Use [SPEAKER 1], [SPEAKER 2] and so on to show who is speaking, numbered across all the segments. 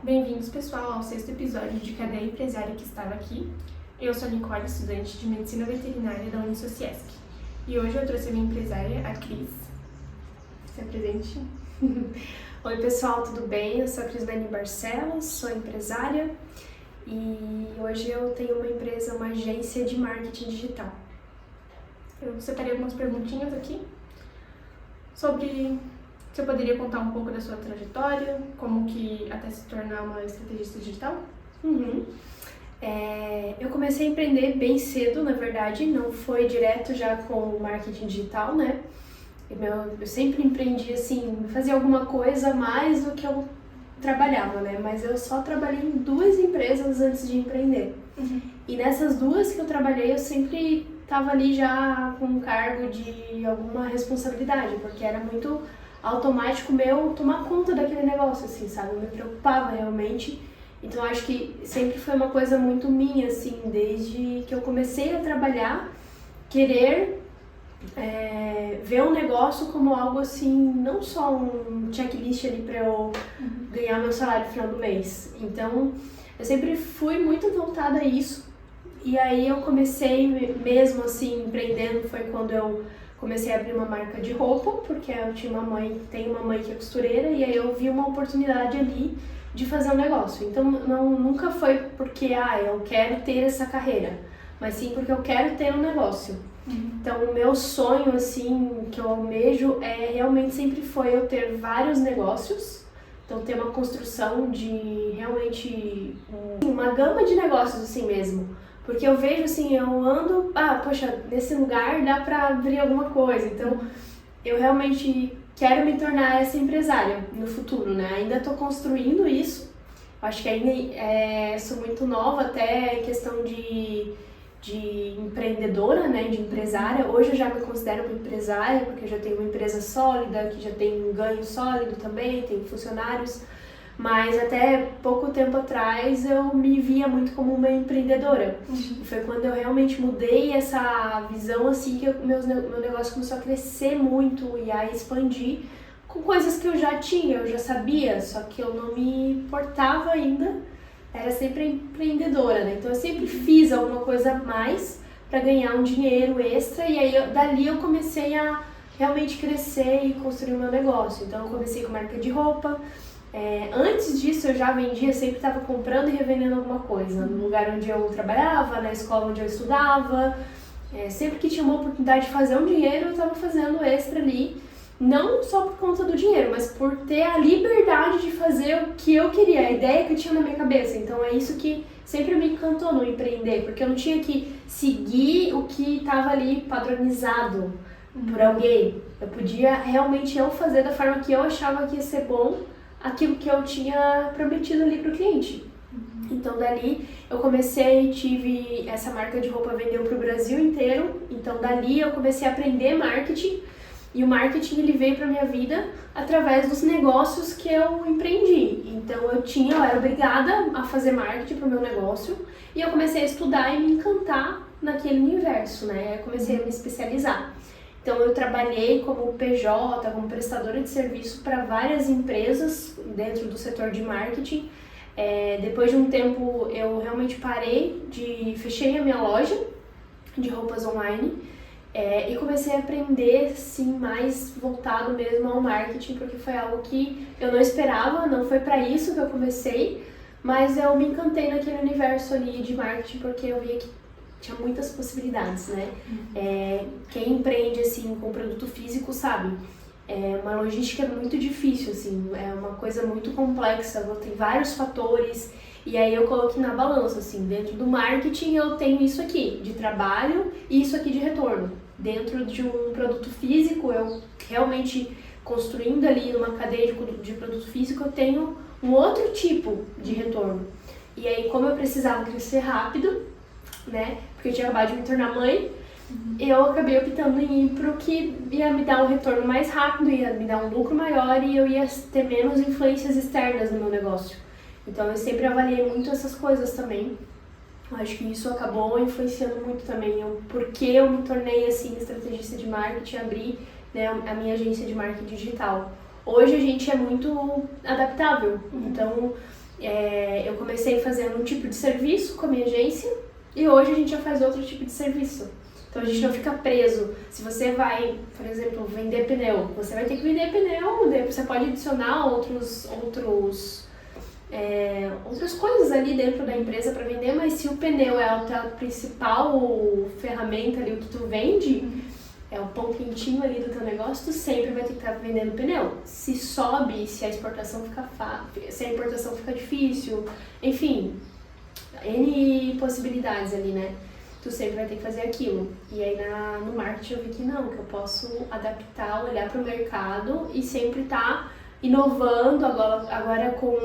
[SPEAKER 1] Bem-vindos, pessoal, ao 6º episódio de Cadê a Empresária que Estava Aqui? Eu sou a Nicole, estudante de Medicina Veterinária da Unisociesc. E hoje eu trouxe a minha empresária, a Cris. Se apresente.
[SPEAKER 2] Oi, pessoal, tudo bem? Eu sou a Crislene Barcelos, sou empresária e hoje eu tenho uma empresa, uma agência de marketing digital.
[SPEAKER 1] Eu separei algumas perguntinhas aqui sobre se eu poderia contar um pouco da sua trajetória, como que até se tornar uma estrategista digital.
[SPEAKER 2] Eu comecei a empreender bem cedo, na verdade, não foi direto já com o marketing digital, né? Eu sempre empreendi assim, fazia alguma coisa a mais do que eu trabalhava, né? Mas eu só trabalhei em 2 empresas antes de empreender. E nessas 2 que eu trabalhei, eu sempre estava ali já com um cargo de alguma responsabilidade, porque era muito automático meu tomar conta daquele negócio, assim, sabe? Eu me preocupava realmente. Então acho que sempre foi uma coisa muito minha, assim, desde que eu comecei a trabalhar, querer ver um negócio como algo assim, não só um checklist ali para eu ganhar meu salário no final do mês. Então eu sempre fui muito voltada a isso. E aí eu comecei mesmo assim, empreendendo, foi quando eu comecei a abrir uma marca de roupa, porque eu tinha tenho uma mãe que é costureira, e aí eu vi uma oportunidade ali de fazer um negócio. Então nunca foi porque eu quero ter essa carreira, mas sim porque eu quero ter um negócio. Então o meu sonho assim, que eu almejo realmente sempre foi eu ter vários negócios, então ter uma construção de realmente uma gama de negócios assim mesmo. Porque eu vejo assim, eu ando, poxa, nesse lugar dá pra abrir alguma coisa. Então, eu realmente quero me tornar essa empresária no futuro, né? Ainda tô construindo isso. Acho que ainda sou muito nova até em questão de empreendedora, né? De empresária. Hoje eu já me considero uma empresária, porque eu já tenho uma empresa sólida, que já tem um ganho sólido também, tenho funcionários. Mas até pouco tempo atrás eu me via muito como uma empreendedora. E foi quando eu realmente mudei essa visão assim que meu negócio começou a crescer muito e a expandir com coisas que eu já tinha, eu já sabia, só que eu não me importava ainda, era sempre empreendedora, né? Então eu sempre fiz alguma coisa a mais para ganhar um dinheiro extra e aí dali eu comecei a realmente crescer e construir o meu negócio. Então eu comecei com marca de roupa. Antes disso eu já vendia, sempre estava comprando e revendendo alguma coisa no lugar onde eu trabalhava, na escola onde eu estudava, sempre que tinha uma oportunidade de fazer um dinheiro eu estava fazendo extra ali, não só por conta do dinheiro, mas por ter a liberdade de fazer o que eu queria, a ideia que eu tinha na minha cabeça. Então é isso que sempre me encantou no empreender, porque eu não tinha que seguir o que estava ali padronizado por alguém, eu podia realmente eu fazer da forma que eu achava que ia ser bom aquilo que eu tinha prometido ali pro cliente. Então dali eu comecei, tive essa marca de roupa, vendeu pro Brasil inteiro, então dali eu comecei a aprender marketing, e o marketing ele veio pra minha vida através dos negócios que eu empreendi. Então eu era obrigada a fazer marketing pro meu negócio, e eu comecei a estudar e me encantar naquele universo, né? Eu comecei a me especializar. Então eu trabalhei como PJ, como prestadora de serviço para várias empresas dentro do setor de marketing. Depois de um tempo eu realmente fechei a minha loja de roupas online e comecei a aprender sim mais voltado mesmo ao marketing, porque foi algo que eu não esperava, não foi para isso que eu comecei, mas eu me encantei naquele universo ali de marketing porque eu via que tinha muitas possibilidades, né? Quem empreende assim com produto físico sabe, uma logística muito difícil, assim, é uma coisa muito complexa, tem vários fatores, e aí eu coloquei na balança, assim, dentro do marketing eu tenho isso aqui de trabalho e isso aqui de retorno. Dentro de um produto físico, eu realmente construindo ali numa cadeia de produto físico, eu tenho um outro tipo de retorno. E aí, como eu precisava crescer rápido, né? Porque eu tinha acabado de me tornar mãe, eu acabei optando em ir pro que ia me dar um retorno mais rápido, ia me dar um lucro maior e eu ia ter menos influências externas no meu negócio. Então eu sempre avaliei muito essas coisas também. Eu acho que isso acabou influenciando muito também porque eu me tornei assim estrategista de marketing, abri, né, a minha agência de marketing digital. Hoje a gente é muito adaptável, então Eu comecei fazendo um tipo de serviço com a minha agência e hoje a gente já faz outro tipo de serviço. Então a gente não fica preso. Se você vai, por exemplo, vender pneu, você vai ter que vender pneu, você pode adicionar outras coisas ali dentro da empresa para vender, mas se o pneu é a tua principal ferramenta ali, o que tu vende, é o pão quentinho ali do teu negócio, tu sempre vai ter que estar vendendo pneu. Se sobe, se a exportação fica se a importação fica difícil, enfim, N possibilidades ali, né? Tu sempre vai ter que fazer aquilo. E aí no marketing eu vi que não, que eu posso adaptar, olhar para o mercado e sempre estar inovando. Agora com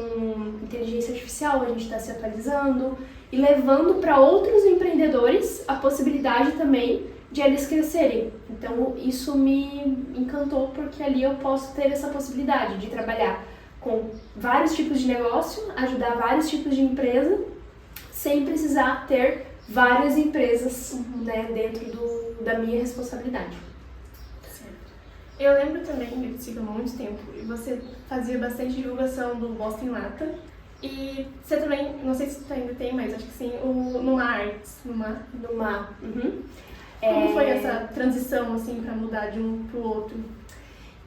[SPEAKER 2] inteligência artificial a gente está se atualizando e levando para outros empreendedores a possibilidade também de eles crescerem. Então isso me encantou porque ali eu posso ter essa possibilidade de trabalhar com vários tipos de negócio, ajudar vários tipos de empresa, sem precisar ter várias empresas, né, dentro da minha responsabilidade.
[SPEAKER 1] Certo. Eu lembro também, eu te sigo há muito tempo, e você fazia bastante divulgação do Boston Lata. E você também, não sei se você ainda tem, mas acho que sim, o Numa Arts. Numa.
[SPEAKER 2] Uhum.
[SPEAKER 1] Como foi essa transição, assim, pra mudar de um pro outro?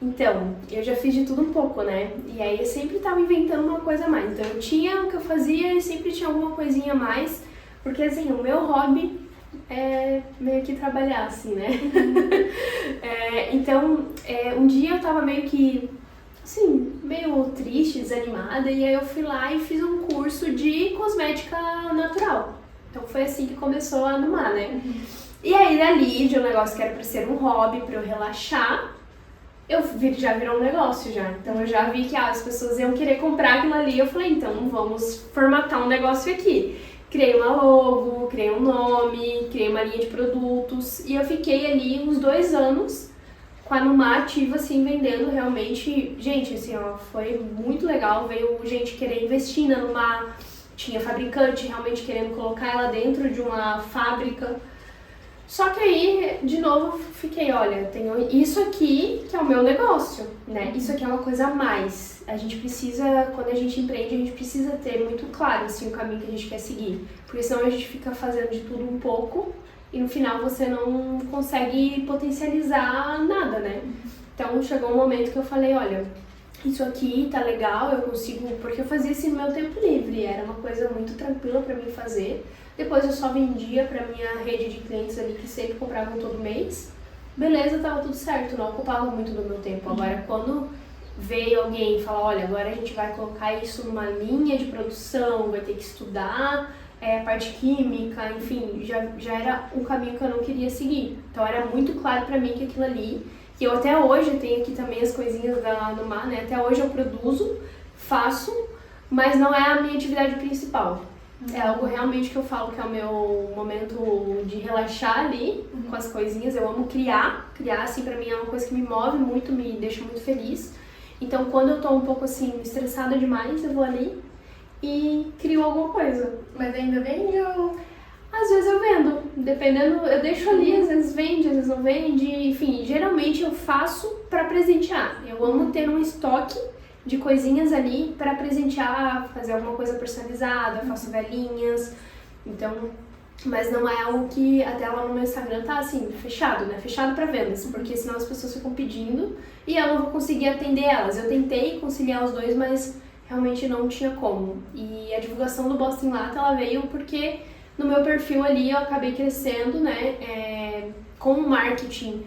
[SPEAKER 2] Então, eu já fiz de tudo um pouco, né? E aí eu sempre tava inventando uma coisa a mais. Então eu tinha o que eu fazia e sempre tinha alguma coisinha a mais. Porque assim, o meu hobby é meio que trabalhar, assim, né? Então, um dia eu tava meio que, assim, meio triste, desanimada. E aí eu fui lá e fiz um curso de cosmética natural. Então foi assim que começou a Numa, né? E aí dali, de um negócio que era pra ser um hobby, pra eu relaxar, já virou um negócio já. Então eu já vi que as pessoas iam querer comprar aquilo ali. Eu falei, então vamos formatar um negócio aqui. Criei uma logo, criei um nome, criei uma linha de produtos. E eu fiquei ali uns 2 anos com a Numa ativa, assim, vendendo realmente. Gente, assim, ó, foi muito legal. Veio gente querer investir na Numa. Tinha fabricante realmente querendo colocar ela dentro de uma fábrica. Só que aí, de novo, fiquei, olha, tenho isso aqui que é o meu negócio, né? Isso aqui é uma coisa a mais. A gente precisa, quando a gente empreende, a gente precisa ter muito claro, assim, o caminho que a gente quer seguir. Porque senão a gente fica fazendo de tudo um pouco e no final você não consegue potencializar nada, né? Então chegou um momento que eu falei, olha, isso aqui tá legal, eu consigo... Porque eu fazia isso no meu tempo livre, era uma coisa muito tranquila pra mim fazer. Depois eu só vendia pra minha rede de clientes ali que sempre compravam todo mês. Beleza, tava tudo certo, não ocupava muito do meu tempo. Agora, quando veio alguém e falou, olha, agora a gente vai colocar isso numa linha de produção, vai ter que estudar a parte química, enfim, já era um caminho que eu não queria seguir. Então era muito claro pra mim que aquilo ali, que eu até hoje tenho aqui também as coisinhas da Numa, né? Até hoje eu produzo, faço, mas não é a minha atividade principal. É algo realmente que eu falo que é o meu momento de relaxar ali com as coisinhas. Eu amo criar assim pra mim é uma coisa que me move muito, me deixa muito feliz. Então quando eu tô um pouco assim estressada demais, eu vou ali e crio alguma coisa.
[SPEAKER 1] Mas ainda vende ou...
[SPEAKER 2] Às vezes eu vendo, dependendo, eu deixo ali, às vezes vende, às vezes não vende, enfim, geralmente eu faço pra presentear. Eu amo ter um estoque de coisinhas ali para presentear, fazer alguma coisa personalizada, faço velhinhas, então, mas não é algo que até lá no meu Instagram tá assim, fechado, né, fechado para vendas, porque senão as pessoas ficam pedindo e eu não vou conseguir atender elas. Eu tentei conciliar os dois, mas realmente não tinha como. E a divulgação do Boston Lata, ela veio porque no meu perfil ali eu acabei crescendo, né, com o marketing.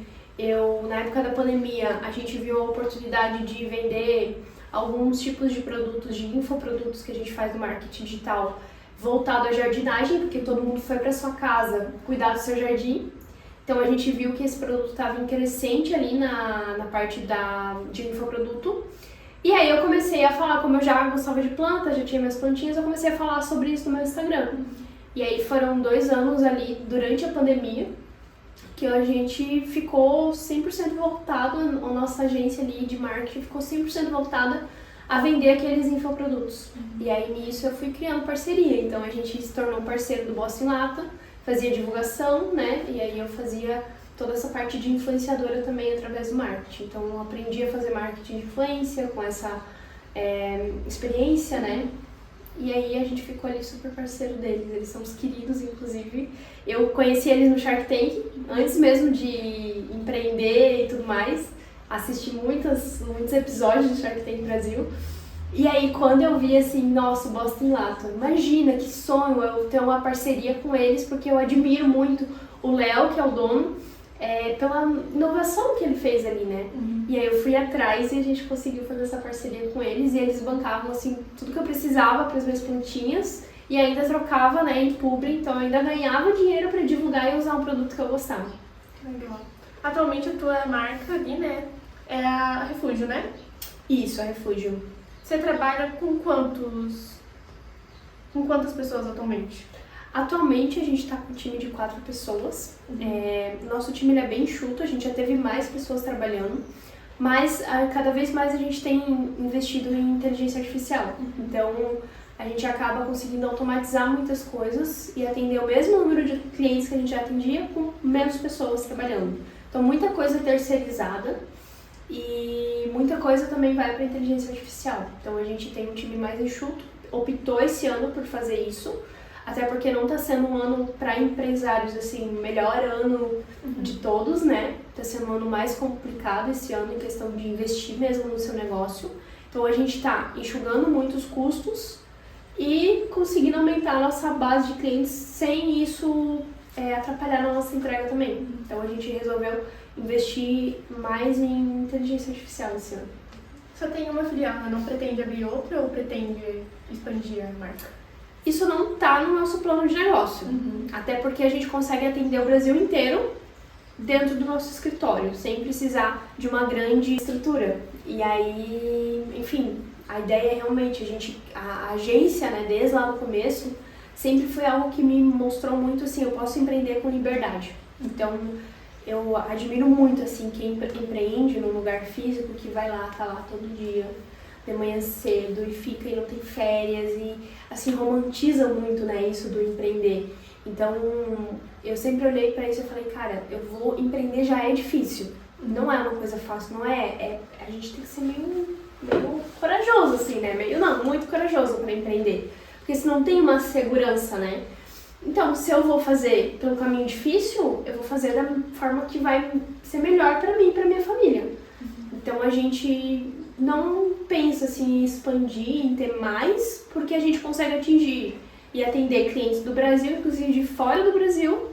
[SPEAKER 2] Na época da pandemia, a gente viu a oportunidade de vender alguns tipos de produtos, de infoprodutos que a gente faz no marketing digital voltado à jardinagem, porque todo mundo foi para sua casa cuidar do seu jardim. Então a gente viu que esse produto estava em crescente ali na parte de infoproduto. E aí eu comecei a falar, como eu já gostava de planta, já tinha minhas plantinhas, eu comecei a falar sobre isso no meu Instagram. E aí foram 2 anos ali durante a pandemia que a gente ficou 100% voltado, a nossa agência ali de marketing ficou 100% voltada a vender aqueles infoprodutos. E aí nisso eu fui criando parceria, então a gente se tornou parceiro do Boston Lata, fazia divulgação, né, e aí eu fazia toda essa parte de influenciadora também através do marketing. Então eu aprendi a fazer marketing de influência com essa experiência, né, E aí a gente ficou ali super parceiro deles, eles são os queridos, inclusive. Eu conheci eles no Shark Tank, antes mesmo de empreender e tudo mais. Assisti muitos episódios do Shark Tank Brasil. E aí quando eu vi assim, nossa, o Boston Lato, imagina que sonho eu ter uma parceria com eles, porque eu admiro muito o Léo, que é o dono, pela inovação que ele fez ali, né? E aí eu fui atrás e a gente conseguiu fazer essa parceria com eles, e eles bancavam assim tudo que eu precisava para as minhas plantinhas e ainda trocava, né, em publi, então eu ainda ganhava dinheiro para divulgar e usar um produto que eu gostava.
[SPEAKER 1] Legal. Atualmente a tua marca ali, né, é a Refúgio, né?
[SPEAKER 2] Isso, a Refúgio.
[SPEAKER 1] Você trabalha com quantas pessoas atualmente?
[SPEAKER 2] Atualmente a gente está com um time de 4 pessoas. Nosso time ele é bem enxuto, a gente já teve mais pessoas trabalhando, mas cada vez mais a gente tem investido em inteligência artificial. Então a gente acaba conseguindo automatizar muitas coisas e atender o mesmo número de clientes que a gente já atendia com menos pessoas trabalhando. Então muita coisa terceirizada e muita coisa também vai para inteligência artificial. Então a gente tem um time mais enxuto, optou esse ano por fazer isso. Até porque não está sendo um ano para empresários, assim, o melhor ano de todos, né? Está sendo um ano mais complicado esse ano em questão de investir mesmo no seu negócio. Então a gente está enxugando muito os custos e conseguindo aumentar a nossa base de clientes sem isso atrapalhar na nossa entrega também. Então a gente resolveu investir mais em inteligência artificial esse ano.
[SPEAKER 1] Só tem uma filial, né? Não pretende abrir outra ou pretende expandir a marca?
[SPEAKER 2] Isso não está no nosso plano de negócio, até porque a gente consegue atender o Brasil inteiro dentro do nosso escritório, sem precisar de uma grande estrutura. E aí, enfim, a ideia é realmente, a agência, né, desde lá no começo, sempre foi algo que me mostrou muito assim, eu posso empreender com liberdade. Então, eu admiro muito assim quem empreende num lugar físico, que vai lá, tá lá todo dia, de manhã cedo e fica e não tem férias e assim romantiza muito, né, isso do empreender. Então eu sempre olhei pra isso e falei, cara, eu vou empreender, já é difícil, não é uma coisa fácil, não é, a gente tem que ser meio corajoso assim, né, muito corajoso pra empreender, porque se não tem uma segurança, né. Então, se eu vou fazer pelo caminho difícil, eu vou fazer da forma que vai ser melhor pra mim e pra minha família. Então a gente não pensa assim, em expandir, em ter mais, porque a gente consegue atingir e atender clientes do Brasil, inclusive de fora do Brasil,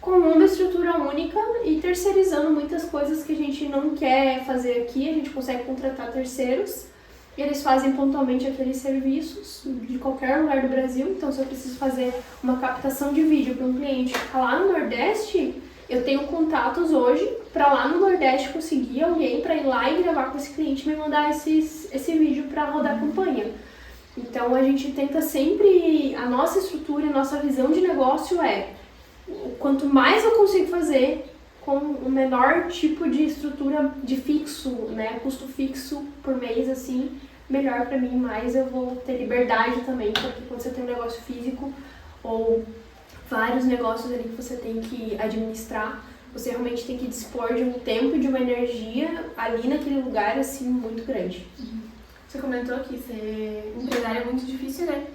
[SPEAKER 2] com uma estrutura única e terceirizando muitas coisas que a gente não quer fazer aqui, a gente consegue contratar terceiros e eles fazem pontualmente aqueles serviços de qualquer lugar do Brasil. Então, se eu preciso fazer uma captação de vídeo para um cliente que está lá no Nordeste, eu tenho contatos hoje para lá no Nordeste conseguir alguém para ir lá e gravar com esse cliente e me mandar esse vídeo para rodar a campanha. Então a gente tenta sempre, a nossa estrutura, a nossa visão de negócio quanto mais eu consigo fazer com o menor tipo de estrutura de fixo, né, custo fixo por mês, assim, melhor para mim, mais eu vou ter liberdade também, porque quando você tem um negócio físico ou vários negócios ali que você tem que administrar, você realmente tem que dispor de um tempo e de uma energia ali naquele lugar, assim, muito grande.
[SPEAKER 1] Você comentou que ser empresário é muito difícil, né?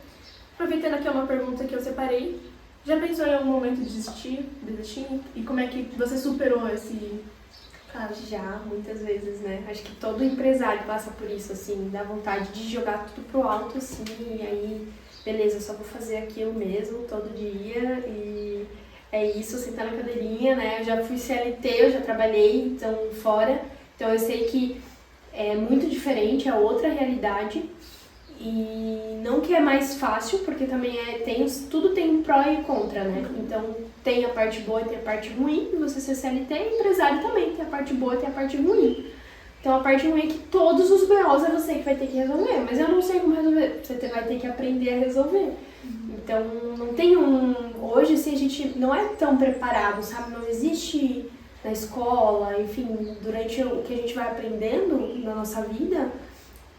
[SPEAKER 1] Aproveitando aqui uma pergunta que eu separei, já pensou em algum momento de desistir? E como é que você superou esse caso?
[SPEAKER 2] Já, muitas vezes, né? Acho que todo empresário passa por isso, assim, dá vontade de jogar tudo pro alto, assim, e aí, beleza, só vou fazer aquilo mesmo, todo dia, e é isso, sentar na cadeirinha, né? Eu já fui CLT, eu já trabalhei, então, fora, então eu sei que é muito diferente, é outra realidade, e não que é mais fácil, porque também tudo tem um pró e contra, né? Então tem a parte boa e tem a parte ruim, e você ser CLT, empresário também, tem a parte boa e tem a parte ruim. Então a parte ruim é que todos os BOs é você que vai ter que resolver, mas eu não sei como resolver, você vai ter que aprender a resolver. Então não tem hoje assim, a gente não é tão preparado, sabe? Não existe na escola, enfim, durante o que a gente vai aprendendo na nossa vida,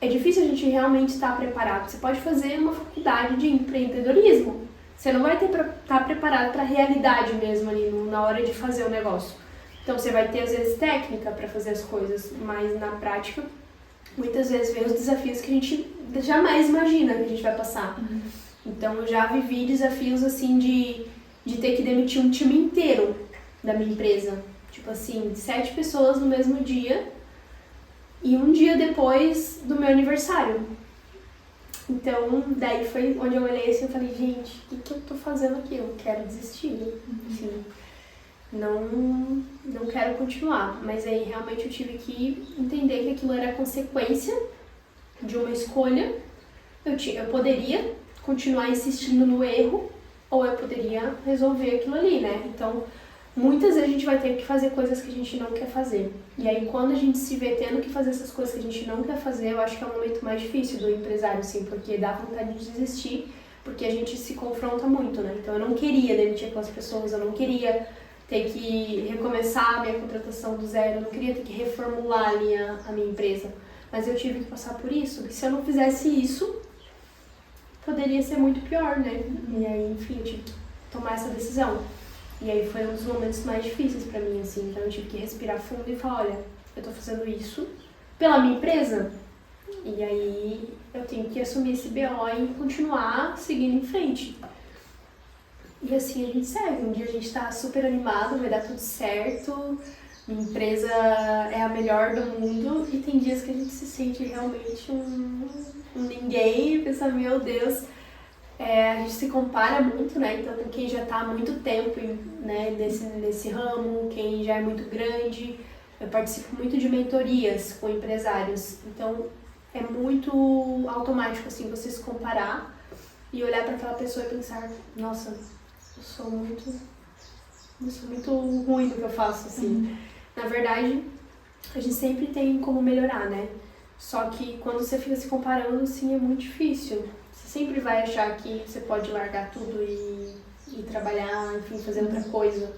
[SPEAKER 2] é difícil a gente realmente estar preparado. Você pode fazer uma faculdade de empreendedorismo, você não vai estar preparado para a realidade mesmo ali na hora de fazer o negócio. Então você vai ter às vezes técnica para fazer as coisas, mas na prática muitas vezes vem os desafios que a gente jamais imagina que a gente vai passar. Então eu já vivi desafios assim de ter que demitir um time inteiro da minha empresa. Tipo assim, 7 pessoas no mesmo dia e um dia depois do meu aniversário. Então, daí foi onde eu olhei assim e falei, gente, o que eu tô fazendo aqui? Eu quero desistir, assim, não quero continuar. Mas aí realmente eu tive que entender que aquilo era consequência de uma escolha. Eu poderia continuar insistindo no erro ou eu poderia resolver aquilo ali, né? Então, muitas vezes a gente vai ter que fazer coisas que a gente não quer fazer. E aí, quando a gente se vê tendo que fazer essas coisas que a gente não quer fazer, eu acho que é o momento mais difícil do empresário, assim, porque dá vontade de desistir, porque a gente se confronta muito, né? Então, eu não queria demitir aquelas pessoas, eu não queria ter que recomeçar a minha contratação do zero, eu não queria ter que reformular ali a minha empresa. Mas eu tive que passar por isso, e se eu não fizesse isso, poderia ser muito pior, né? E aí, enfim, eu tive que tomar essa decisão. E aí foi um dos momentos mais difíceis pra mim, assim. Então eu tive que respirar fundo e falar, olha, eu tô fazendo isso pela minha empresa. E aí eu tenho que assumir esse BO e continuar seguindo em frente. E assim a gente segue. Um dia a gente tá super animado, vai dar tudo certo. Minha empresa é a melhor do mundo. E tem dias que a gente se sente realmente um ninguém. E pensa, meu Deus... a gente se compara muito, né? Então, com quem já está há muito tempo, né, nesse ramo, quem já é muito grande. Eu participo muito de mentorias com empresários. Então, é muito automático, assim, você se comparar e olhar para aquela pessoa e pensar, nossa, eu sou muito ruim no que eu faço, assim. Na verdade, a gente sempre tem como melhorar, né? Só que quando você fica se comparando, assim, é muito difícil. Sempre vai achar que você pode largar tudo e trabalhar, enfim, fazer outra coisa.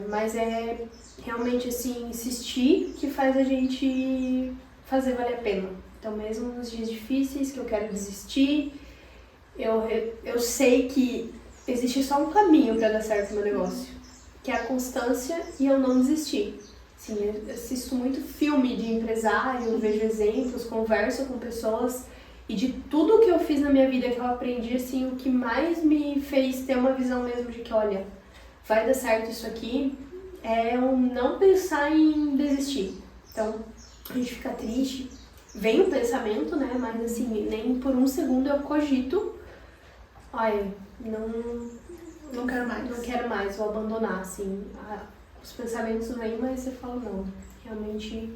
[SPEAKER 2] Mas é realmente, assim, insistir que faz a gente fazer valer a pena. Então, mesmo nos dias difíceis que eu quero desistir, eu sei que existe só um caminho para dar certo no meu negócio, que é a constância e eu não desistir. Assim, eu assisto muito filme de empresário, vejo exemplos, converso com pessoas. E de tudo que eu fiz na minha vida que eu aprendi, assim, o que mais me fez ter uma visão mesmo de que, olha, vai dar certo isso aqui, é eu não pensar em desistir. Então, a gente fica triste, vem o pensamento, né, mas assim, nem por um segundo eu cogito, olha, não quero mais, vou abandonar, assim. Os pensamentos vêm, mas você fala, não, realmente...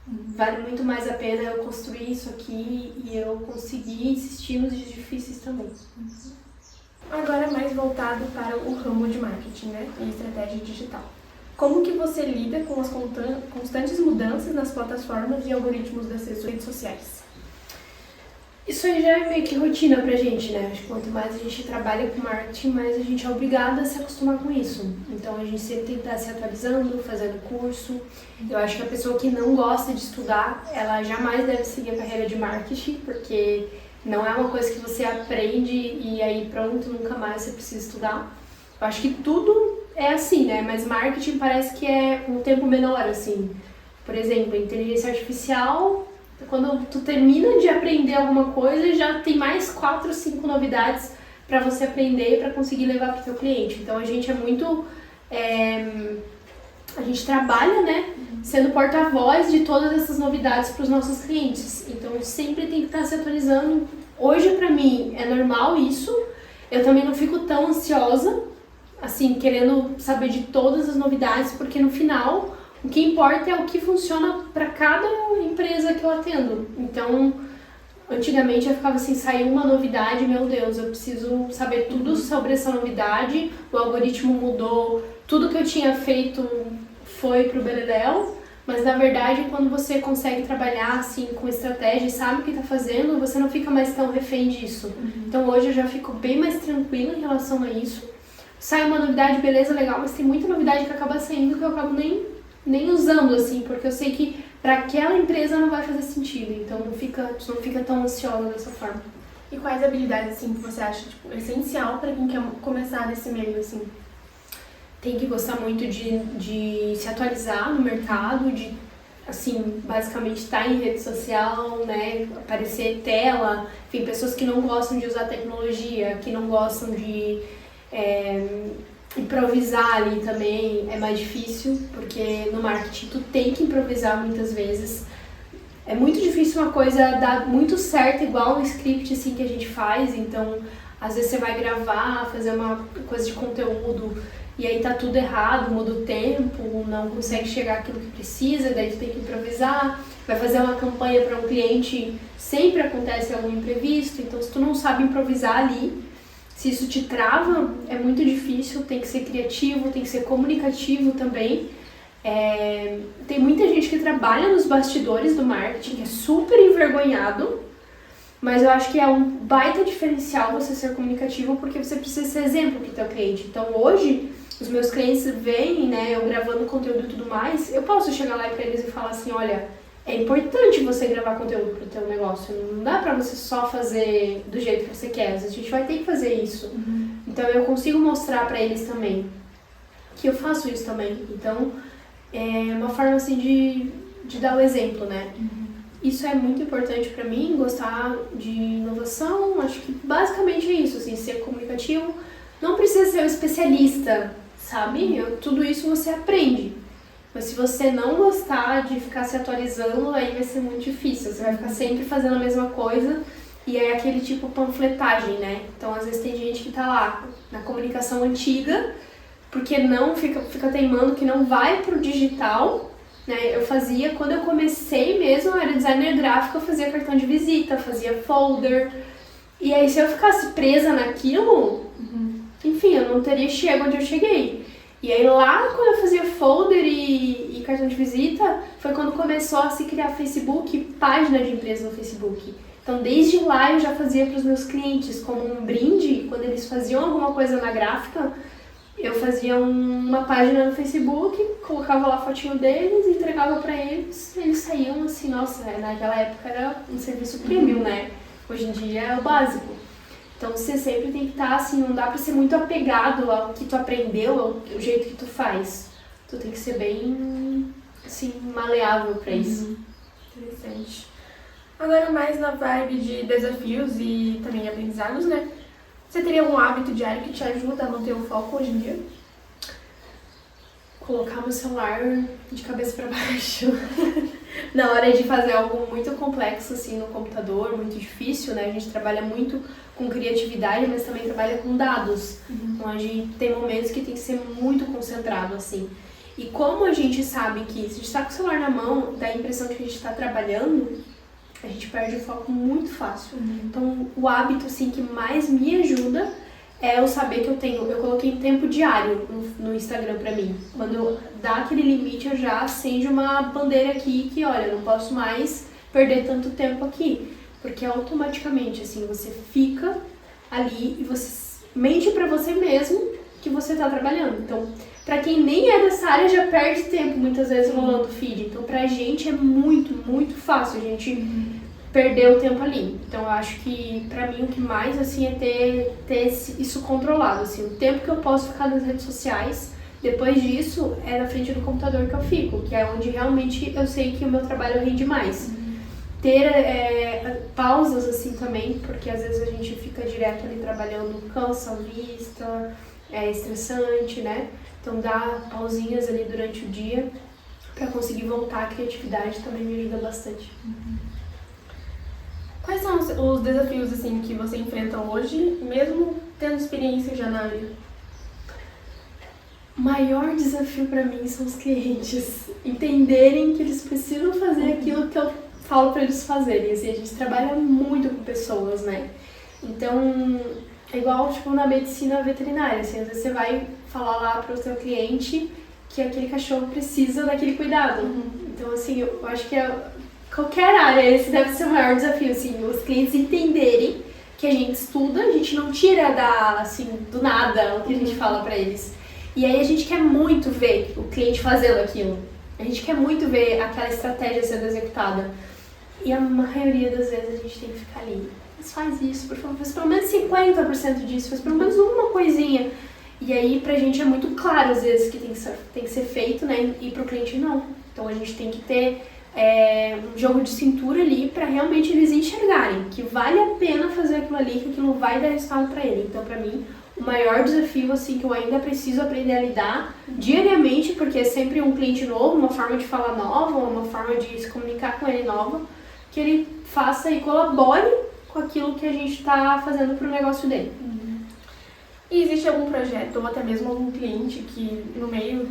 [SPEAKER 2] Vale muito mais a pena eu construir isso aqui e eu conseguir insistir nos dias difíceis também.
[SPEAKER 1] Agora mais voltado para o ramo de marketing, né, e estratégia digital. Como que você lida com as constantes mudanças nas plataformas e algoritmos das redes sociais?
[SPEAKER 2] Isso aí já é meio que rotina pra gente, né? Acho que quanto mais a gente trabalha com marketing, mais a gente é obrigado a se acostumar com isso. Então a gente sempre tem que estar se atualizando, fazendo curso. Eu acho que a pessoa que não gosta de estudar, ela jamais deve seguir a carreira de marketing, porque não é uma coisa que você aprende e aí pronto, nunca mais você precisa estudar. Eu acho que tudo é assim, né? Mas marketing parece que é um tempo menor, assim. Por exemplo, inteligência artificial... Quando tu termina de aprender alguma coisa, já tem mais 4 ou 5 novidades para você aprender e para conseguir levar para o teu cliente. Então a gente é muito... a gente trabalha, né, sendo porta-voz de todas essas novidades para os nossos clientes. Então sempre tem que estar se atualizando. Hoje, para mim, é normal isso. Eu também não fico tão ansiosa, assim, querendo saber de todas as novidades, porque no final... O que importa é o que funciona para cada empresa que eu atendo. Então, antigamente eu ficava assim, saiu uma novidade, meu Deus, eu preciso saber tudo sobre essa novidade, o algoritmo mudou, tudo que eu tinha feito foi pro beleléu, mas na verdade quando você consegue trabalhar assim com estratégia e sabe o que está fazendo, você não fica mais tão refém disso. Então hoje eu já fico bem mais tranquila em relação a isso. Sai uma novidade, beleza, legal, mas tem muita novidade que acaba saindo que eu acabo nem usando, assim, porque eu sei que para aquela empresa não vai fazer sentido, então tu não fica tão ansiosa dessa forma.
[SPEAKER 1] E quais habilidades, assim, que você acha, tipo, essencial para quem quer começar nesse meio, assim?
[SPEAKER 2] Tem que gostar muito de se atualizar no mercado, de assim, basicamente tá em rede social, né, aparecer tela, enfim, pessoas que não gostam de usar tecnologia, que não gostam de improvisar ali também é mais difícil, porque no marketing tu tem que improvisar muitas vezes. É muito difícil uma coisa dar muito certo igual um script assim que a gente faz, então às vezes você vai gravar, fazer uma coisa de conteúdo e aí tá tudo errado, muda o tempo, não consegue chegar àquilo que precisa, daí tu tem que improvisar, vai fazer uma campanha para um cliente, sempre acontece algum imprevisto, então se tu não sabe improvisar ali, se isso te trava, é muito difícil, tem que ser criativo, tem que ser comunicativo também. Tem muita gente que trabalha nos bastidores do marketing, que é super envergonhado, mas eu acho que é um baita diferencial você ser comunicativo, porque você precisa ser exemplo para o teu cliente. Então hoje, os meus clientes veem, né, eu gravando conteúdo e tudo mais, eu posso chegar lá para eles e falar assim, olha, é importante você gravar conteúdo para o teu negócio, não dá para você só fazer do jeito que você quer, às vezes a gente vai ter que fazer isso. Então eu consigo mostrar para eles também que eu faço isso também. Então é uma forma assim de dar o exemplo, né? Isso é muito importante para mim, gostar de inovação, acho que basicamente é isso, assim, ser comunicativo. Não precisa ser um especialista, sabe? Tudo isso você aprende. Mas se você não gostar de ficar se atualizando, aí vai ser muito difícil. Você vai ficar sempre fazendo a mesma coisa e é aquele tipo panfletagem, né? Então, às vezes tem gente que tá lá na comunicação antiga, porque não fica teimando que não vai pro digital, né? Eu fazia, quando eu comecei mesmo, eu era designer gráfico, eu fazia cartão de visita, fazia folder. E aí, se eu ficasse presa naquilo, enfim, eu não teria chegado onde eu cheguei. E aí lá, quando eu fazia folder e cartão de visita, foi quando começou a se criar Facebook, página de empresa no Facebook. Então, desde lá eu já fazia para os meus clientes como um brinde, quando eles faziam alguma coisa na gráfica, eu fazia uma página no Facebook, colocava lá a fotinho deles, entregava para eles, eles saíam assim, nossa, naquela época era um serviço premium, né? Hoje em dia é o básico. Então você sempre tem que estar assim, não dá pra ser muito apegado ao que tu aprendeu, ao jeito que tu faz. Tu tem que ser bem, assim, maleável pra isso.
[SPEAKER 1] Interessante. Agora mais na vibe de desafios e também aprendizados, né? Você teria algum hábito diário que te ajuda a manter o foco hoje em dia?
[SPEAKER 2] Colocar meu celular de cabeça pra baixo. Na hora de fazer algo muito complexo assim no computador, muito difícil, né? A gente trabalha muito com criatividade, mas também trabalha com dados. Então a gente tem momentos que tem que ser muito concentrado assim. E como a gente sabe que se a gente está com o celular na mão, dá a impressão que a gente está trabalhando, a gente perde o foco muito fácil. Então o hábito assim que mais me ajuda é eu saber que eu coloquei tempo diário no Instagram pra mim. Quando dá aquele limite, eu já acendo uma bandeira aqui que, olha, eu não posso mais perder tanto tempo aqui. Porque automaticamente, assim, você fica ali e você mente pra você mesmo que você tá trabalhando. Então, pra quem nem é dessa área, já perde tempo muitas vezes rolando feed. Então, pra gente é muito, muito fácil a gente perder o tempo ali. Então eu acho que pra mim o que mais assim é ter isso controlado, assim, o tempo que eu posso ficar nas redes sociais, depois disso é na frente do computador que eu fico, que é onde realmente eu sei que o meu trabalho rende mais. Ter pausas assim também, porque às vezes a gente fica direto ali trabalhando, cansa a vista, é estressante, né? Então dar pausinhas ali durante o dia pra conseguir voltar à criatividade também me ajuda bastante.
[SPEAKER 1] Quais são os desafios assim que você enfrenta hoje, mesmo tendo experiência já na área?
[SPEAKER 2] O maior desafio para mim são os clientes entenderem que eles precisam fazer aquilo que eu falo para eles fazerem. Assim, a gente trabalha muito com pessoas, né? Então, é igual tipo na medicina veterinária, assim, às vezes você vai falar lá para o seu cliente que aquele cachorro precisa daquele cuidado. Então, assim, eu acho que qualquer área, esse deve ser o maior desafio, assim, os clientes entenderem que a gente estuda, a gente não tira do nada o que a gente fala pra eles. E aí a gente quer muito ver o cliente fazendo aquilo. A gente quer muito ver aquela estratégia sendo executada. E a maioria das vezes a gente tem que ficar ali. Mas faz isso, por favor, faz pelo menos 50% disso, faz pelo menos uma coisinha. E aí pra gente é muito claro às vezes que tem que ser feito, né? E pro cliente não. Então a gente tem que ter um jogo de cintura ali para realmente eles enxergarem que vale a pena fazer aquilo ali, que aquilo vai dar resultado para ele. Então, para mim, o maior desafio assim que eu ainda preciso aprender a lidar diariamente, porque é sempre um cliente novo, uma forma de falar nova, uma forma de se comunicar com ele nova, que ele faça e colabore com aquilo que a gente está fazendo para o negócio dele.
[SPEAKER 1] E existe algum projeto ou até mesmo algum cliente que no meio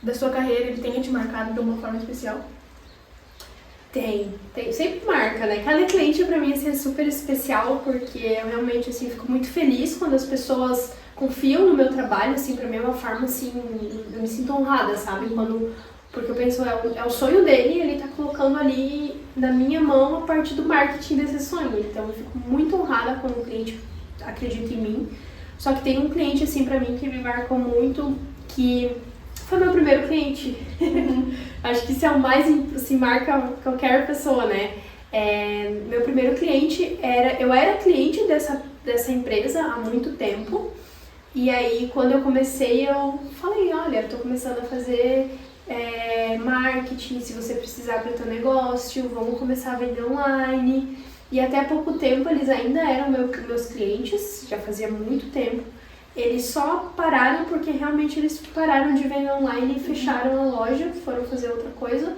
[SPEAKER 1] da sua carreira ele tenha te marcado de uma forma especial?
[SPEAKER 2] Tem, sempre marca, né? Cada cliente pra mim assim, é super especial, porque eu realmente assim, fico muito feliz quando as pessoas confiam no meu trabalho, assim, pra mim é uma forma assim, eu me sinto honrada, sabe? Porque eu penso, é o sonho dele e ele tá colocando ali na minha mão a parte do marketing desse sonho. Então eu fico muito honrada quando o cliente acredita em mim. Só que tem um cliente assim pra mim que me marcou muito, que foi meu primeiro cliente. Acho que isso é o mais, assim, marca qualquer pessoa, né? Meu primeiro cliente eu era cliente dessa empresa há muito tempo. E aí, quando eu comecei, eu falei, olha, eu tô começando a fazer marketing, se você precisar para o teu negócio, vamos começar a vender online. E até há pouco tempo, eles ainda eram meus clientes, já fazia muito tempo. Eles só pararam porque realmente eles pararam de vender online e fecharam a loja, foram fazer outra coisa.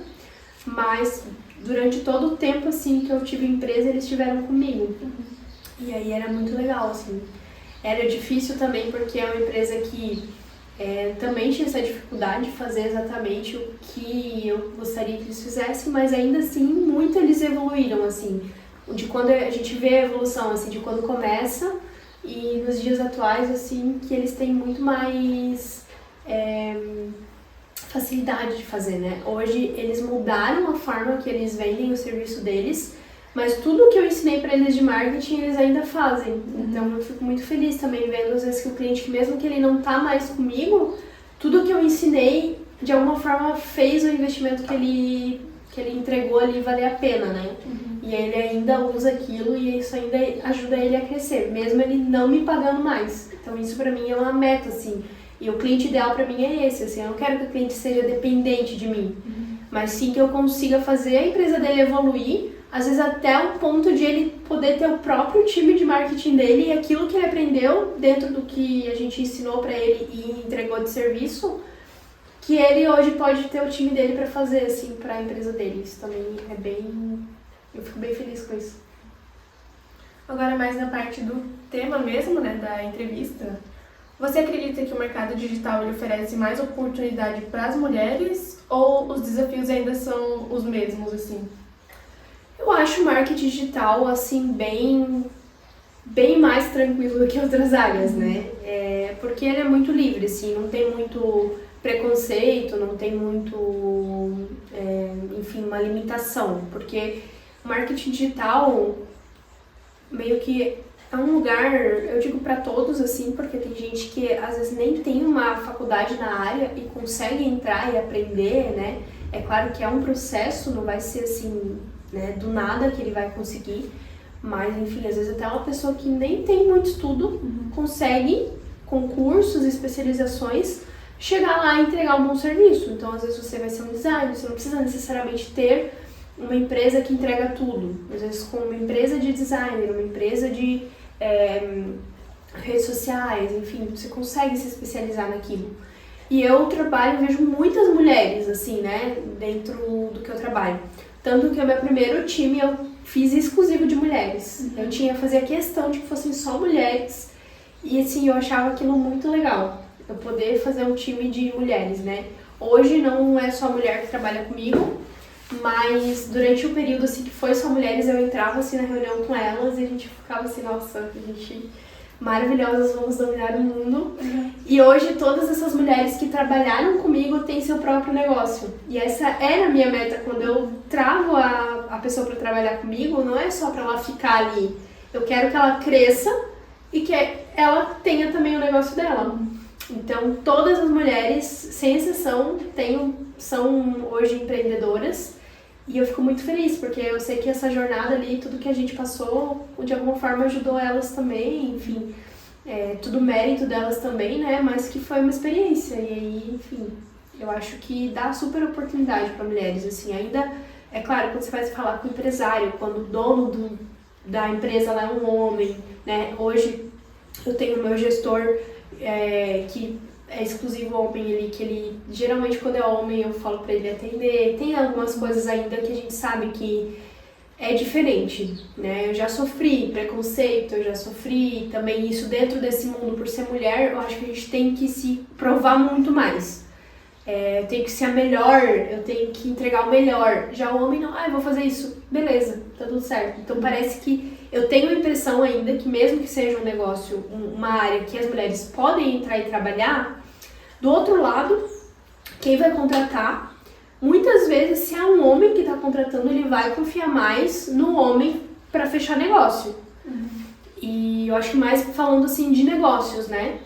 [SPEAKER 2] Mas durante todo o tempo assim que eu tive empresa, eles estiveram comigo. E aí era muito legal, assim. Era difícil também porque é uma empresa que também tinha essa dificuldade de fazer exatamente o que eu gostaria que eles fizessem, mas ainda assim muito eles evoluíram, assim. De quando a gente vê a evolução, assim, de quando começa e nos dias atuais, assim, que eles têm muito mais facilidade de fazer, né? Hoje eles mudaram a forma que eles vendem o serviço deles, mas tudo que eu ensinei para eles de marketing, eles ainda fazem. Então eu fico muito feliz também vendo, às vezes, que o cliente, mesmo que ele não tá mais comigo, tudo que eu ensinei, de alguma forma, fez o investimento que ele entregou ali valer a pena, né? E ele ainda usa aquilo e isso ainda ajuda ele a crescer, mesmo ele não me pagando mais. Então isso pra mim é uma meta, assim. E o cliente ideal pra mim é esse, assim. Eu não quero que o cliente seja dependente de mim, mas sim que eu consiga fazer a empresa dele evoluir, às vezes até o ponto de ele poder ter o próprio time de marketing dele e aquilo que ele aprendeu dentro do que a gente ensinou pra ele e entregou de serviço, que ele hoje pode ter o time dele pra fazer, assim, pra empresa dele. Isso também é bem... Eu fico bem feliz com isso.
[SPEAKER 1] Agora, mais na parte do tema mesmo, né, da entrevista, você acredita que o mercado digital ele oferece mais oportunidade para as mulheres ou os desafios ainda são os mesmos, assim?
[SPEAKER 2] Eu acho o marketing digital, assim, bem mais tranquilo do que outras áreas, né? Porque ele é muito livre, assim, não tem muito preconceito, não tem muito, enfim, uma limitação, porque o marketing digital meio que é um lugar, eu digo para todos, assim, porque tem gente que às vezes nem tem uma faculdade na área e consegue entrar e aprender, né? É claro que é um processo, não vai ser assim, né, do nada que ele vai conseguir, mas enfim, às vezes até uma pessoa que nem tem muito estudo consegue, com cursos e especializações, chegar lá e entregar um bom serviço. Então às vezes você vai ser um designer, você não precisa necessariamente ter uma empresa que entrega tudo. Às vezes com uma empresa de designer, uma empresa de redes sociais, enfim, você consegue se especializar naquilo. E eu vejo muitas mulheres, assim, né, dentro do que eu trabalho. Tanto que o meu primeiro time eu fiz exclusivo de mulheres. Eu fazia questão de que fossem só mulheres. E assim, eu achava aquilo muito legal. Eu poder fazer um time de mulheres, né. Hoje não é só mulher que trabalha comigo, mas durante o período assim, que foi só mulheres, eu entrava assim, na reunião com elas e a gente ficava assim, nossa, a gente maravilhosas, vamos dominar o mundo. E hoje todas essas mulheres que trabalharam comigo têm seu próprio negócio. E essa era a minha meta quando eu travo a pessoa para trabalhar comigo, não é só para ela ficar ali. Eu quero que ela cresça e que ela tenha também o negócio dela. Então todas as mulheres, sem exceção, são hoje empreendedoras. E eu fico muito feliz, porque eu sei que essa jornada ali, tudo que a gente passou, de alguma forma ajudou elas também, enfim, tudo mérito delas também, né, mas que foi uma experiência, e aí, enfim, Eu acho que dá super oportunidade para mulheres, assim, ainda, é claro, quando você vai falar com o empresário, quando o dono da empresa lá é um homem, né? Hoje eu tenho o meu gestor que é exclusivo homem, que ele, geralmente quando é homem eu falo para ele atender, tem algumas coisas ainda que a gente sabe que é diferente, né? Eu já sofri preconceito, eu já sofri também isso dentro desse mundo por ser mulher, eu acho que a gente tem que se provar muito mais. Eu tenho que ser a melhor, eu tenho que entregar o melhor. Já o homem não, eu vou fazer isso, beleza, tá tudo certo. Então parece que eu tenho a impressão ainda que mesmo que seja um negócio, uma área que as mulheres podem entrar e trabalhar, do outro lado, quem vai contratar, muitas vezes se é um homem que está contratando, ele vai confiar mais no homem para fechar negócio. E eu acho que mais falando assim de negócios, né?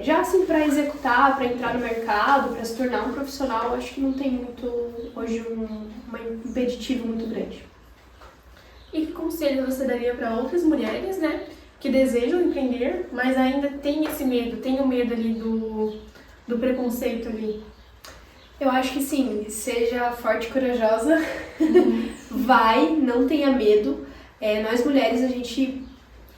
[SPEAKER 2] Já assim para executar, para entrar no mercado, para se tornar um profissional, eu acho que não tem muito hoje um impeditivo muito grande.
[SPEAKER 1] E que conselho você daria para outras mulheres, né, que desejam empreender, mas ainda tem esse medo, tem o medo ali do preconceito ali?
[SPEAKER 2] Eu acho que sim, seja forte e corajosa, vai, não tenha medo. Nós mulheres,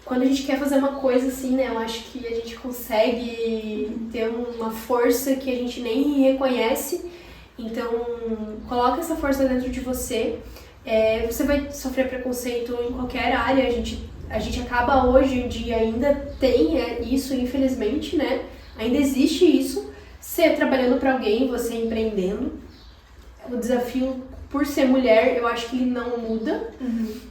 [SPEAKER 2] quando a gente quer fazer uma coisa assim, né, eu acho que a gente consegue ter uma força que a gente nem reconhece. Então, coloca essa força dentro de você. Você vai sofrer preconceito em qualquer área, a gente acaba hoje em dia, ainda tem isso, infelizmente, né? Ainda existe isso, você trabalhando para alguém, você empreendendo. O desafio, por ser mulher, eu acho que ele não muda.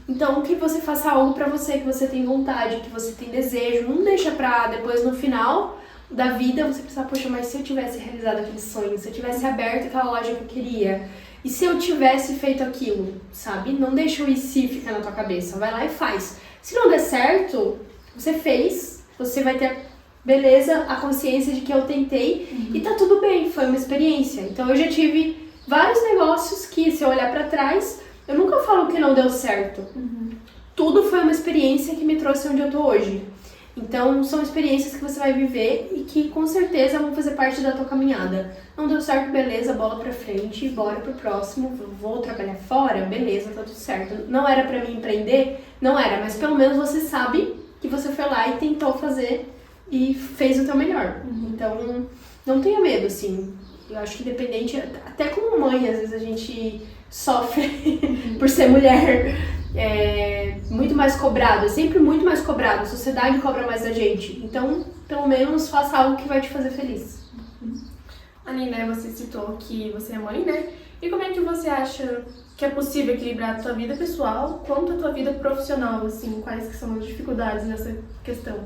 [SPEAKER 2] Então, que você faça algo pra você, que você tem vontade, que você tem desejo. Não deixa pra depois, no final da vida, você pensar, poxa, mas se eu tivesse realizado aquele sonho, se eu tivesse aberto aquela loja que eu queria, e se eu tivesse feito aquilo, sabe? Não deixa o e se ficar na tua cabeça, vai lá e faz. Se não der certo, você fez, você vai ter, beleza, a consciência de que eu tentei, e tá tudo bem, foi uma experiência. Então, eu já tive vários negócios que, se eu olhar pra trás, eu nunca falo que não deu certo. Tudo foi uma experiência que me trouxe onde eu tô hoje. Então, são experiências que você vai viver e que, com certeza, vão fazer parte da tua caminhada. Não deu certo, beleza, bola pra frente, bora pro próximo. Vou trabalhar fora, beleza, tá tudo certo. Não era pra mim empreender? Não era, mas pelo menos você sabe que você foi lá e tentou fazer e fez o teu melhor. Então, não tenha medo, assim. Eu acho que independente, até como mãe, às vezes a gente sofre por ser mulher, muito mais cobrado, é sempre muito mais cobrado, a sociedade cobra mais da gente. Então, pelo menos faça algo que vai te fazer feliz.
[SPEAKER 1] Ali, né, você citou que você é mãe, né? E como é que você acha que é possível equilibrar a tua vida pessoal quanto a tua vida profissional, assim? Quais que são as dificuldades nessa questão?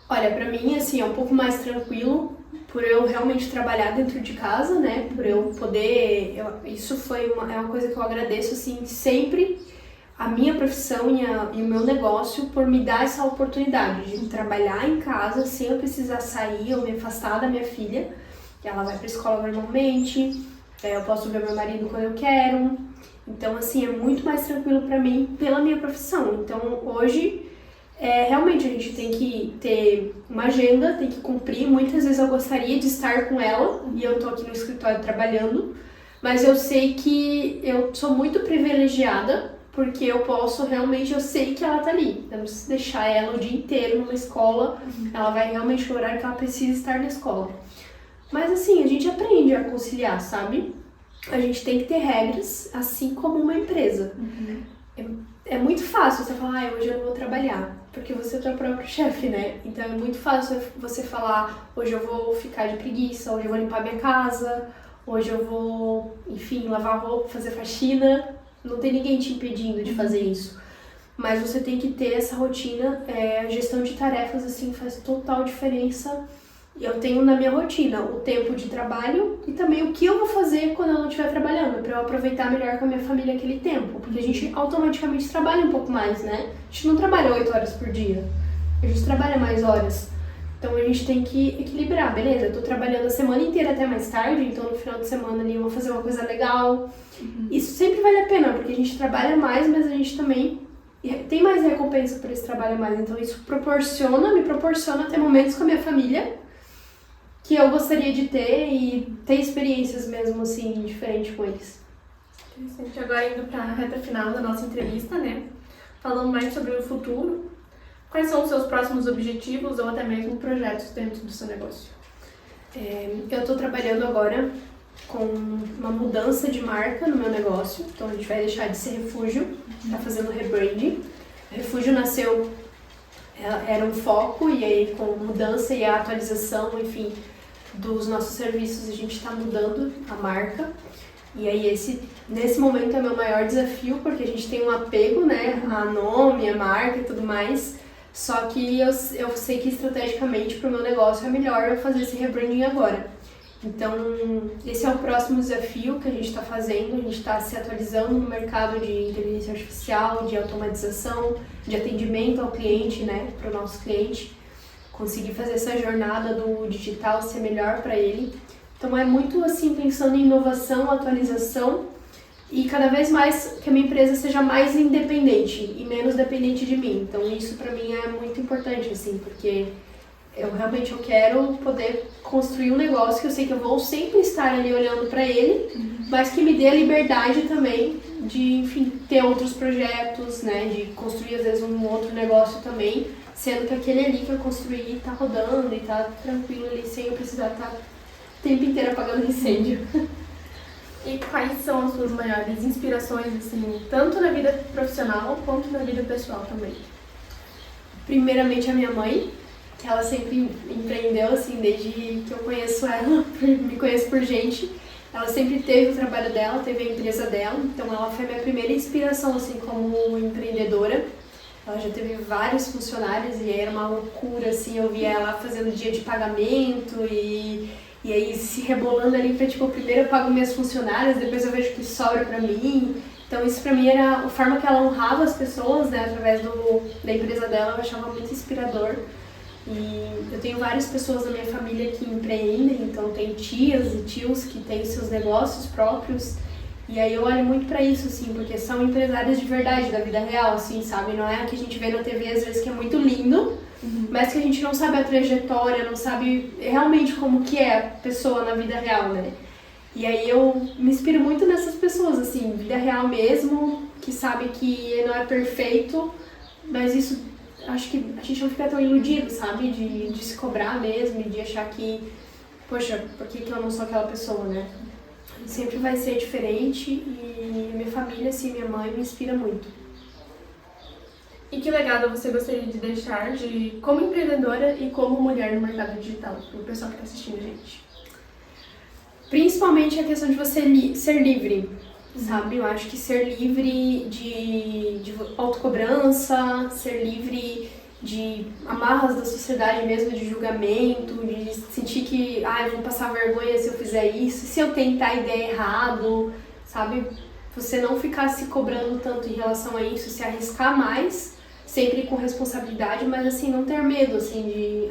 [SPEAKER 2] Olha, pra mim, assim, é um pouco mais tranquilo, por eu realmente trabalhar dentro de casa, né, por eu poder, isso foi uma coisa que eu agradeço, assim, sempre, a minha profissão e o meu negócio por me dar essa oportunidade de trabalhar em casa sem eu precisar sair ou me afastar da minha filha, que ela vai pra escola normalmente, eu posso ver meu marido quando eu quero, então, assim, é muito mais tranquilo pra mim pela minha profissão. Então, hoje, realmente a gente tem que ter uma agenda, tem que cumprir. Muitas vezes eu gostaria de estar com ela e eu tô aqui no escritório trabalhando, mas eu sei que eu sou muito privilegiada porque eu sei que ela tá ali. Eu não preciso deixar ela o dia inteiro numa escola, ela vai realmente no horário que ela precisa estar na escola. Mas assim, a gente aprende a conciliar, sabe? A gente tem que ter regras, assim como uma empresa. É muito fácil você falar, hoje eu não vou trabalhar, porque você é o teu próprio chefe, né? Então é muito fácil você falar, hoje eu vou ficar de preguiça, hoje eu vou limpar minha casa, hoje eu vou, enfim, lavar roupa, fazer faxina. Não tem ninguém te impedindo de fazer isso. Mas você tem que ter essa rotina, a gestão de tarefas, assim, faz total diferença. Eu tenho na minha rotina o tempo de trabalho e também o que eu vou fazer quando eu não estiver trabalhando, para eu aproveitar melhor com a minha família aquele tempo, porque a gente automaticamente trabalha um pouco mais, né? A gente não trabalha 8 horas por dia, a gente trabalha mais horas. Então a gente tem que equilibrar, beleza? Eu tô trabalhando a semana inteira até mais tarde, então no final de semana ali eu vou fazer uma coisa legal. Isso sempre vale a pena, porque a gente trabalha mais, mas a gente também tem mais recompensa por esse trabalho a mais. Então isso me proporciona ter momentos com a minha família que eu gostaria de ter e ter experiências mesmo assim diferentes com eles.
[SPEAKER 1] Interessante. Agora indo para a reta final da nossa entrevista, né? Falando mais sobre o futuro, quais são os seus próximos objetivos ou até mesmo projetos dentro do seu negócio?
[SPEAKER 2] Eu estou trabalhando agora com uma mudança de marca no meu negócio, então a gente vai deixar de ser Refúgio, tá fazendo rebranding. Refúgio nasceu, era um foco, e aí com mudança e a atualização, enfim, dos nossos serviços, a gente está mudando a marca. E aí nesse momento é meu maior desafio, porque a gente tem um apego, né, a nome, a marca e tudo mais. Só que eu sei que estrategicamente para o meu negócio é melhor eu fazer esse rebranding agora. Então, esse é o próximo desafio que a gente está fazendo. A gente está se atualizando no mercado de inteligência artificial, de automatização, de atendimento ao cliente, né, para o nosso cliente. Conseguir fazer essa jornada do digital ser melhor para ele. Então, é muito assim, pensando em inovação, atualização e cada vez mais que a minha empresa seja mais independente e menos dependente de mim. Então, isso para mim é muito importante, assim, porque eu realmente quero poder construir um negócio que eu sei que eu vou sempre estar ali olhando para ele, mas que me dê a liberdade também de, enfim, ter outros projetos, né, de construir às vezes um outro negócio também, sendo que aquele ali que eu construí tá rodando e tá tranquilo ali, sem eu precisar estar o tempo inteiro apagando incêndio.
[SPEAKER 1] E quais são as suas maiores inspirações, assim, tanto na vida profissional quanto na vida pessoal também?
[SPEAKER 2] Primeiramente a minha mãe, que ela sempre empreendeu, assim, desde que eu conheço ela, me conheço por gente. Ela sempre teve o trabalho dela, teve a empresa dela, então ela foi a minha primeira inspiração, assim, como empreendedora. Ela já teve vários funcionários e era uma loucura, assim, eu via ela fazendo dia de pagamento e aí se rebolando ali pra, tipo, primeiro eu pago minhas funcionárias, depois eu vejo que sobra pra mim. Então isso pra mim era a forma que ela honrava as pessoas, né, através da empresa dela, eu achava muito inspirador. E eu tenho várias pessoas da minha família que empreendem, então tem tias e tios que têm seus negócios próprios. E aí eu olho muito pra isso, assim, porque são empresários de verdade, da vida real, assim, sabe? Não é o que a gente vê na TV às vezes que é muito lindo, mas que a gente não sabe a trajetória, não sabe realmente como que é a pessoa na vida real, né? E aí eu me inspiro muito nessas pessoas, assim, vida real mesmo, que sabe que não é perfeito, mas isso, acho que a gente não fica tão iludido, sabe? De se cobrar mesmo e de achar que, poxa, por que eu não sou aquela pessoa, né? Sempre vai ser diferente e minha família, assim, minha mãe me inspira muito.
[SPEAKER 1] E que legado você gostaria de deixar como empreendedora e como mulher no mercado digital, para o pessoal que está assistindo a gente?
[SPEAKER 2] Principalmente a questão de você ser livre, sabe? Eu acho que ser livre de autocobrança, ser livre de amarras da sociedade mesmo, de julgamento, de sentir que, eu vou passar vergonha se eu fizer isso, se eu tentar e der errado, sabe? Você não ficar se cobrando tanto em relação a isso, se arriscar mais, sempre com responsabilidade, mas assim, não ter medo, assim, de,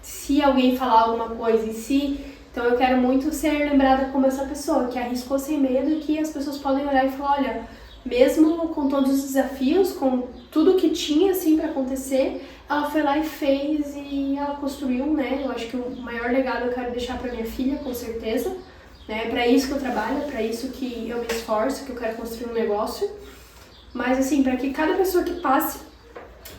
[SPEAKER 2] se alguém falar alguma coisa e se... Então eu quero muito ser lembrada como essa pessoa que arriscou sem medo e que as pessoas podem olhar e falar, olha, mesmo com todos os desafios, com tudo que tinha assim para acontecer, ela foi lá e fez e ela construiu, né? Eu acho que o maior legado eu quero deixar para minha filha, com certeza, né? É para isso que eu trabalho, é para isso que eu me esforço, que eu quero construir um negócio. Mas assim, para que cada pessoa que passe,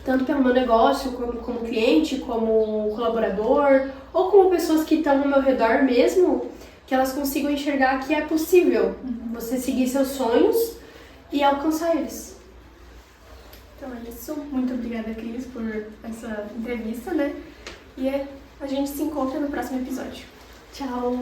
[SPEAKER 2] tanto pelo meu negócio, como cliente, como colaborador, ou como pessoas que estão ao meu redor mesmo, que elas consigam enxergar que é possível você seguir seus sonhos e alcançar eles.
[SPEAKER 1] Então é isso. Muito obrigada, Cris, por essa entrevista, né? E a gente se encontra no próximo episódio.
[SPEAKER 2] Tchau!